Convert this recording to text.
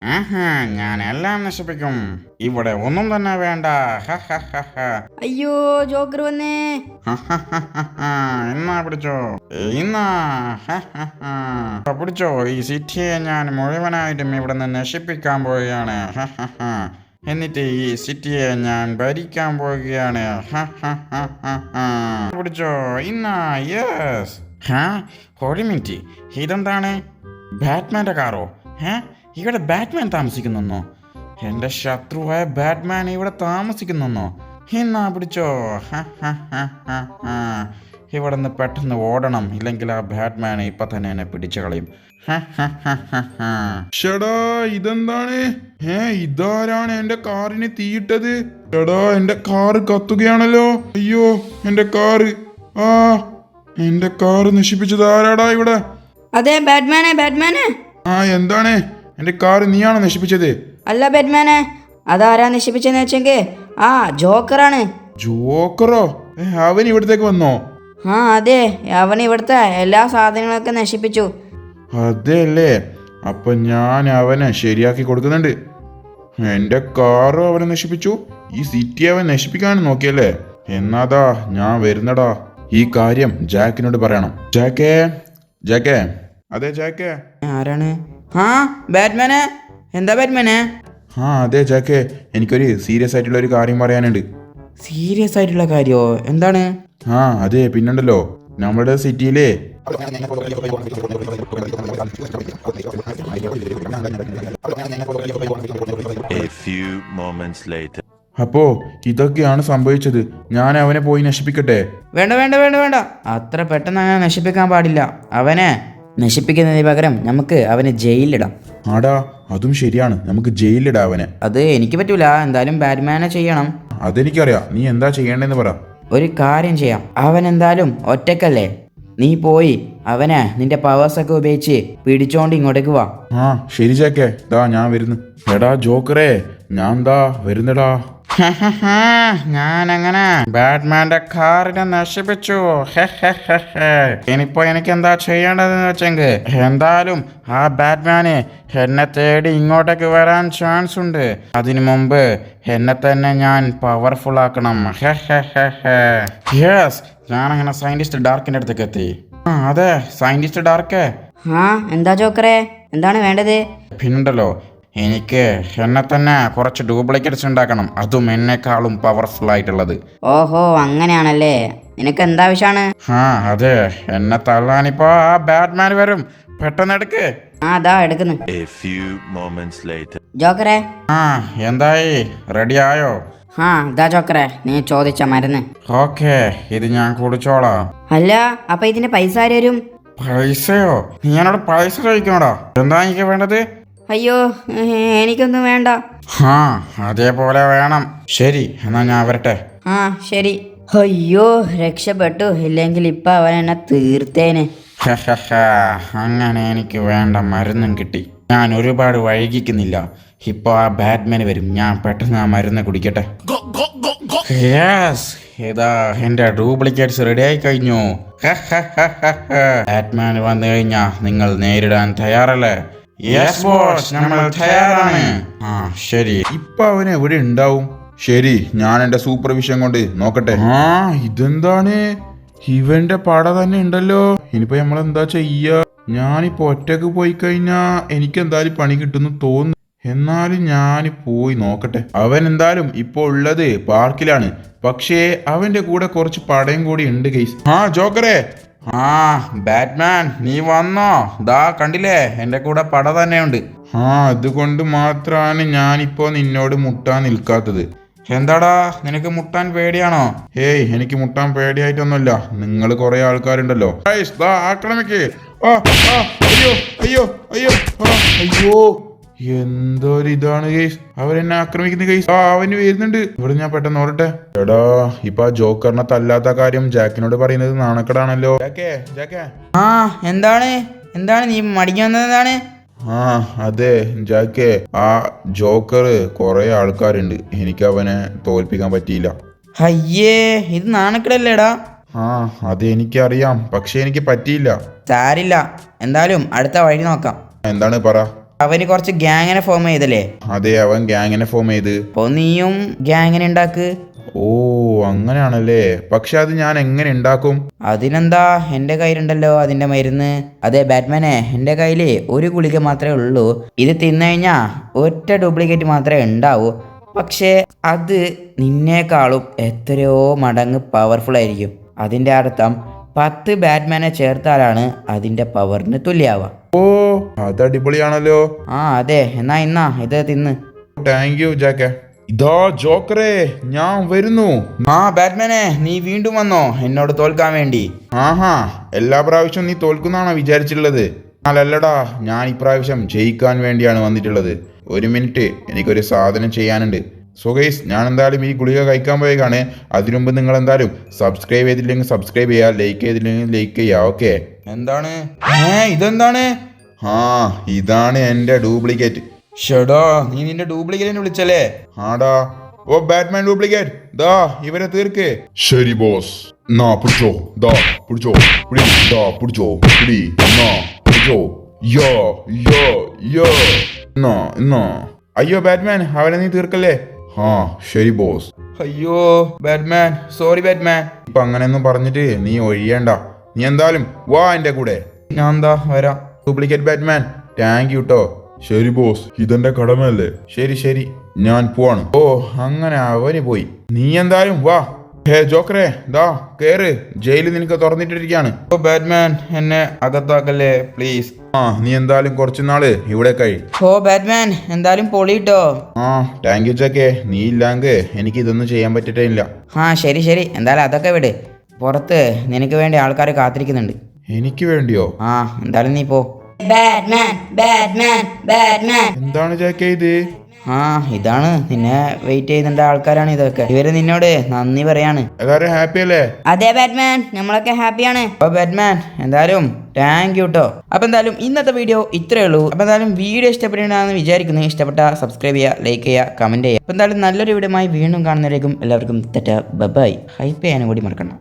ആഹാ, ഞാനെല്ലാം നശിപ്പിക്കും. ഇവിടെ ഒന്നും തന്നെ വേണ്ട. ഹ, ഹ, ഹ, ഹ. അയ്യോ ജോക്കർ വന്നേ. ഹ, ഹ, ഹ, ഹ, ഹ. എന്നാ പിടിച്ചോ, ഇന്നാ. ഹ, ഹ, ഹ. പിടിച്ചോ, ഈ സിറ്റിയെ ഞാൻ മുഴുവനായിട്ടും ഇവിടെ നിന്ന് നശിപ്പിക്കാൻ പോവുകയാണ്. ഹ, ഹ, ഹ. എന്നിട്ട് ഈ സിറ്റിയെ ഞാൻ ഭരിക്കാൻ പോവുകയാണ്. ഹ, ഹ, ഹ, ഹ, ഹ. പിടിച്ചോ, ഇന്നാ. യെസ്. ഹാ, ഒരു മിനിറ്റ്, ഇതെന്താണ്? ബാറ്റ്മാൻ്റെ കാറോ? ഇവിടെ ബാറ്റ്മാൻ താമസിക്കുന്നെന്നോ? എൻ്റെ ശത്രുവായ ബാറ്റ്മാൻ ഇവിടെ താമസിക്കുന്നെന്നോ? എന്നാ പിടിച്ചോ. ഹ, ഹ, ഹ, ഹ, ഹ. ഇവിടെ നിന്ന് പെട്ടെന്ന് ഓടണം, ഇല്ലെങ്കിൽ ആ ബാറ്റ്മാൻ ഇപ്പൊ തന്നെ എന്നെ പിടിച്ചു കളയും. ഹ, ഹ, ഹ, ഹ, ഹ. ഷടാ ഇതെന്താണ്? ഇതാരാണ് എന്റെ കാറിന് തീയിട്ടത്? ഷടാ എന്റെ കാറ് കത്തുകയാണല്ലോ. അയ്യോ എന്റെ കാറ്. ആ എന്റെ കാറ് നശിപ്പിച്ചത് ആരാടാ ഇവിടെ? അതെ ബാറ്റ്മാനെ. എന്താണ്? എന്റെ കാറ് നീയാണോ നശിപ്പിച്ചത്? അല്ല ബാറ്റ്മാനെ, അതാരാ നശിപ്പിച്ചെന്ന് വെച്ചെങ്കിൽ ജോക്കറാണ്. ജോക്കറോ? അവൻ ഇവിടത്തേക്ക് വന്നോ? അതെ, അവൻ ഇവിടുത്തെ എല്ലാ സാധനങ്ങളൊക്കെ നശിപ്പിച്ചു. അതെല്ലേ, അപ്പൊ ഞാൻ അവനെ ശരിയാക്കി കൊടുക്കുന്നുണ്ട്. എന്റെ കാറും അവനെ നശിപ്പിച്ചു, ഈ സിറ്റി അവൻ നശിപ്പിക്കാൻ നോക്കിയല്ലേ. എന്നാതാ ഞാൻ വരുന്നടാ. ഈ കാര്യം ജാക്കിനോട് പറയണം. ജാക്കേ. അതെ ജാക്കേ. ആരാണ്? ബാറ്റ്മാനെ. എന്താ ബാറ്റ്മാനെ? അതെ ജാക്കേ, എനിക്കൊരു സീരിയസ് ആയിട്ടുള്ള ഒരു കാര്യം പറയാനുണ്ട്. സീരിയസ് ആയിട്ടുള്ള കാര്യോ? എന്താണ്? അതെ, പിന്നുണ്ടല്ലോ നമ്മുടെ സിറ്റിയിലെ അപ്പോ ഇതൊക്കെയാണ് സംഭവിച്ചത്. ഞാൻ അവനെ പോയി നശിപ്പിക്കട്ടെ? വേണ്ട, അത്ര പെട്ടെന്ന് അങ്ങനെ നശിപ്പിക്കാൻ പാടില്ല. അവനെ നശിപ്പിക്കുന്നതിന് പകരം നമുക്ക് അവനെ ജയിലിലിടാം. ആടാ, അതും ശരിയാണ്, നമുക്ക് ജയിലിലിടാം അവനെ. അത് എനിക്ക് പറ്റൂല, എന്തായാലും ബാറ്റ്മാനെ ചെയ്യണം. അതെനിക്കറിയാം, നീ എന്താ ചെയ്യേണ്ടതെന്ന് പറ. ഒരു കാര്യം ചെയ്യാം, അവൻ എന്തായാലും ഒറ്റക്കല്ലേ, നീ പോയി അവനെ നിന്റെ പവേഴ്സൊക്കെ ഉപയോഗിച്ച് പിടിച്ചോണ്ട് ഇങ്ങോട്ടേക്ക് വാ. ശരി ജാക്കേ, ദാ ഞാൻ വരുന്നു. എടാ ജോക്കറേ, ഞാൻ ദാ വരുന്നടാ. ഞാനങ്ങനെ ബാറ്റ്മാന്റെ കാറിനെ നശിപ്പിച്ചു. ഇനിയിപ്പോ എനിക്ക് എന്താ ചെയ്യേണ്ടതെന്ന് വെച്ചെങ്കിൽ, എന്തായാലും ആ ബാറ്റ്മാന് എന്നെ തേടി ഇങ്ങോട്ടേക്ക് വരാൻ ചാൻസ് ഉണ്ട്. അതിനു മുമ്പ് എന്നെ തന്നെ ഞാൻ പവർഫുൾ ആക്കണം. യെസ്, ഞാനങ്ങനെ സയന്റിസ്റ്റ് ഡാർക്കിന്റെ അടുത്തേക്ക് എത്തി. അതെ, സയന്റിസ്റ്റ് ഡാർക്ക്. എന്താ ജോക്കറേ, എന്താണ് വേണ്ടത്? പിന്നുണ്ടല്ലോ, എനിക്ക് എന്നെ തന്നെ കുറച്ച് ഡ്യൂപ്ലിക്കേറ്റ്സ് ഉണ്ടാക്കണം, അതും എന്നെക്കാളും പവർഫുൾ ആയിട്ടുള്ളത്. ഓഹോ, അങ്ങനെയാണല്ലേ. നിനക്ക് എന്താവശ്യമാണ്? അതെ, എന്നെ തള്ളാനിപ്പോ ആ ബാറ്റ്മാൻ വരും. പെട്ടെന്ന് എടുക്ക്. അതാ എടുക്കുന്നു. ജോക്കറെ. എന്തായി, റെഡി ആയോ? ഇതാ ജോക്കറെ, നീ ചോദിച്ച മരുന്ന്. ഓക്കെ, ഇത് ഞാൻ കുടിച്ചോളാം. അല്ല, അപ്പൊ ഇതിന്റെ പൈസ ആര് തരും? പൈസയോ? നീ എന്നോട് പൈസ ചോദിക്കണോടാ? എന്താ എനിക്ക് വേണ്ടത്? അയ്യോ, എനിക്കൊന്നും വേണ്ട. അതേപോലെ വേണം. ശരി, എന്നാ ഞാൻ വരട്ടെ. ശരി. അയ്യോ, രക്ഷപ്പെട്ടു, ഇല്ലെങ്കിൽ ഇപ്പൊ അവൻ എന്നെ തീർത്തേനെ. അങ്ങനെ എനിക്ക് വേണ്ട മരുന്നും കിട്ടി. ഞാൻ ഒരുപാട് വൈകിക്കുന്നില്ല, ഇപ്പൊ ആ ബാറ്റ്മാൻ വരും. ഞാൻ പെട്ടെന്ന് ആ മരുന്ന് കുടിക്കട്ടെ. യെസ്, ഇതാ എന്റെ ഡ്യൂപ്ലിക്കേറ്റ്സ് റെഡി ആയി കഴിഞ്ഞു. ബാറ്റ്മാൻ വന്നു കഴിഞ്ഞാ നിങ്ങൾ നേരിടാൻ തയ്യാറല്ലേ? യെസ് ബോസ്, നമ്മൾ തയ്യാറാണ്. ശരി, ഇപ്പൊ അവൻ എവിടെ ഉണ്ടാവും? ശരി, ഞാൻ എന്റെ സൂപ്പർവിഷൻ കൊണ്ട് നോക്കട്ടെ. ഇതെന്താണ്? ഇവന്റെ പട തന്നെ ഉണ്ടല്ലോ. ഇനിയിപ്പോ നമ്മളെന്താ ചെയ്യാ? ഞാനിപ്പോ ഒറ്റക്ക് പോയി കഴിഞ്ഞാ എനിക്ക് എന്തായാലും പണി കിട്ടുന്നു തോന്നുന്നു. എന്നാലും ഞാൻ പോയി നോക്കട്ടെ. അവൻ എന്തായാലും ഇപ്പൊ ഉള്ളത് പാർക്കിലാണ്, പക്ഷേ അവന്റെ കൂടെ കുറച്ച് പടയും കൂടി ഉണ്ട് ഗൈസ്. ജോക്കറേ. ബാറ്റ്മാൻ, നീ വന്നോ? ദാ കണ്ടില്ലേ, എന്റെ കൂടെ പട തന്നെയുണ്ട്. അതുകൊണ്ട് മാത്രാണ് ഞാനിപ്പോ നിന്നോട് മുട്ടാൻ നിൽക്കാത്തത്. എന്താടാ, നിനക്ക് മുട്ടാൻ പേടിയാണോ? എനിക്ക് മുട്ടാൻ പേടിയായിട്ടൊന്നുമില്ല. നിങ്ങൾ കുറെ ആൾക്കാരുണ്ടല്ലോ. ആക്രമിക്ക്. അയ്യോ അയ്യോ അയ്യോ അയ്യോ, എന്തൊരിതാണ് ഗൈസ്, അവരെന്നെ ആക്രമിക്കുന്ന ഗൈസ്. അവന് വരുന്നുണ്ട്. ഇവിടെ ഞാൻ പെട്ടെന്ന് ഓടട്ടെ. എടാ, ഇപ്പൊ ആ ജോക്കറിനെ തല്ലാത്ത കാര്യം ജാക്കിനോട് പറയുന്നത് നാണക്കെടാണല്ലോ. എന്താണ് നീ മടിഞ്ഞു വന്നതാണ്? അതെ ജാക്കേ, ആ ജോക്കർ കുറെ ആൾക്കാരുണ്ട്, എനിക്ക് അവനെ തോൽപ്പിക്കാൻ പറ്റിയില്ല. അയ്യേ, ഇത് നാണക്കെടല്ലേടാ. അത് എനിക്കറിയാം, പക്ഷെ എനിക്ക് പറ്റിയില്ല. സാരില്ല, എന്തായാലും അടുത്ത വഴി നോക്കാം. എന്താണ് പറ. അവന് കുറച്ച് ഗ്യാങ്ങിനെ ഫോം ചെയ്തല്ലേ? അതെ, അവൻ ഗ്യാങ്ങിനെ ഫോം ചെയ്ത്. അപ്പൊ നീയും ഗ്യാങ്ങിനെ ഉണ്ടാക്ക്. ഓ അങ്ങനെയാണല്ലേ. പക്ഷെ അത് ഞാൻ എങ്ങനെ ഉണ്ടാക്കും? അതിനെന്താ, എൻ്റെ കയ്യിലുണ്ടല്ലോ അതിൻ്റെ മരുന്ന്. അതെ ബാറ്റ്മാനെ, എൻ്റെ കയ്യിൽ ഒരു ഗുളിക മാത്രമേ ഉള്ളൂ. ഇത് തിന്നു കഴിഞ്ഞാൽ ഒറ്റ ഡ്യൂപ്ലിക്കേറ്റ് മാത്രമേ ഉണ്ടാവൂ. പക്ഷേ അത് നിന്നേക്കാളും എത്രയോ മടങ്ങ് പവർഫുൾ ആയിരിക്കും. അതിൻ്റെ അർത്ഥം 10 ബാറ്റ്മാനെ ചേർത്താലാണ് അതിൻ്റെ പവറിന് തുല്യാവുക. ഓ അത് അടിപൊളിയാണല്ലോ. ആ അതെ, എന്നാ ഇത് തിന്ന്. താങ്ക് യു ജാക്കെ. ഇതാ ജോക്കറേ, ഞാൻ വരുന്നു. ആ ബാറ്റ്മാനെ, നീ വീണ്ടും വന്നോ എന്നോട് തോൽക്കാൻ വേണ്ടി? ആഹാ, എല്ലാ പ്രാവശ്യവും നീ തോൽക്കുന്നാണോ വിചാരിച്ചിട്ടുള്ളത്? അല്ലല്ലടാ, ഞാൻ ഇപ്രാവശ്യം ജയിക്കാൻ വേണ്ടിയാണ് വന്നിട്ടുള്ളത്. ഒരു മിനിറ്റ്, എനിക്കൊരു സാധനം ചെയ്യാനുണ്ട്. സോ ഗൈസ്, ഞാൻ എന്തായാലും ഈ ഗുളിക കഴിക്കാൻ പോയേക്കാണ്. അതിനു മുമ്പ് നിങ്ങൾ എന്തായാലും സബ്സ്ക്രൈബ് ചെയ്തില്ലെങ്കിൽ സബ്സ്ക്രൈബ് ചെയ്യുക, ലൈക്ക് ചെയ്തില്ലെങ്കിൽ ലൈക്ക് ചെയ്യുക. ഓക്കെ? എന്താണ്? ഇതെന്താണ്? ആ ഇതാണ് എൻ്റെ ഡ്യൂപ്ലിക്കേറ്റ്. ഷെടാ, നീ നിന്റെ ഡ്യൂപ്ലിക്കേറ്റിനെ വിളിച്ചല്ലേ? ആടാ, ഓ ബാറ്റ്മാൻ ഡ്യൂപ്ലിക്കേറ്റ്, ദാ ഇവരെ തീർക്ക്. ശരി ബോസ്, നാ പിടിച്ചോ, ദാ പിടിച്ചോ, പിടി, ദാ പിടിച്ചോ, പിടി, നാ പിടിച്ചോ, യോ യോ യോ, എന്നാ. അയ്യോ ബാറ്റ്മാൻ, അവനെ നീ തീർക്കല്ലേ? ആ ശരി ബോസ്. അയ്യോ ബാറ്റ്മാൻ, സോറി ബാറ്റ്മാൻ. ഇപ്പൊ അങ്ങനെയൊന്നും പറഞ്ഞിട്ട് നീ ഒഴിയണ്ട. നീ എന്തായാലും വാ എന്റെ കൂടെ. ഞാൻ എന്താ വരാം. ഡ്യൂപ്ലിക്കേറ്റ് ബാറ്റ്മാൻ, താങ്ക് യു ട്ടോ. ശരി ബോസ്, ഇതെന്റെ കടമയല്ലേ. ശരി ഞാൻ പോവാണ്. ഓ അങ്ങനെ അവന് പോയി. നീ എന്തായാലും വാ. ഹേ ജോക്കറെ, ദാ കേറ്, ജയില് നിനക്ക് തുറന്നിട്ടിരിക്കാണ്. ഓ ബാറ്റ്മാൻ, എന്നെ അകത്താക്കല്ലേ പ്ലീസ്. ആ നീ എന്തായാലും കുറച്ചു നാള് ഇവിടെ കഴി. ഓ ബാറ്റ്മാൻ, എന്തായാലും പൊളിയിട്ടോ. ആ താങ്ക് യു ജാക്കെ. നീ ഇല്ലാങ്ക് എനിക്ക് ഇതൊന്നും ചെയ്യാൻ പറ്റിയിട്ടില്ല. ആ ശരി, എന്തായാലും അതൊക്കെ വിട്. പുറത്ത് നിനക്ക് വേണ്ടി ആൾക്കാർ കാത്തിരിക്കുന്നുണ്ട്. എനിക്ക് വേണ്ടിയോ? ആ എന്തായാലും നീ പോ. എന്താണ് ജാക്കെ ഇത്? ആ ഇതാണ് നിന്നെ വെയിറ്റ് ചെയ്യുന്നുണ്ട് ആൾക്കാരാണ് ഇതൊക്കെ. ഇവര് നിന്നോട് നന്ദി പറയാണ്. എല്ലാരും ഹാപ്പി അല്ലേ? അതെ ബാറ്റ്മാൻ, നമ്മളൊക്കെ ഹാപ്പിയാണ്. അപ്പൊ ബാറ്റ്മാൻ എന്തായാലും താങ്ക് യു കേട്ടോ. അപ്പൊ എന്തായാലും ഇന്നത്തെ വീഡിയോ ഇത്രയേ ഉള്ളൂ. അപ്പൊ എന്തായാലും വീഡിയോ ഇഷ്ടപ്പെടണമെന്ന് വിചാരിക്കുന്നു. ഇഷ്ടപ്പെട്ട സബ്സ്ക്രൈബ് ചെയ്യുക, ലൈക്ക് ചെയ്യുക, കമന്റ് ചെയ്യുക. അപ്പൊ എന്തായാലും നല്ലൊരു വീഡിയോമായി വീണ്ടും കാണുന്നവരേക്കും എല്ലാവർക്കും ബൈ. ഹൈപ്പ് ചെയ്യാനും കൂടി മറക്കണം.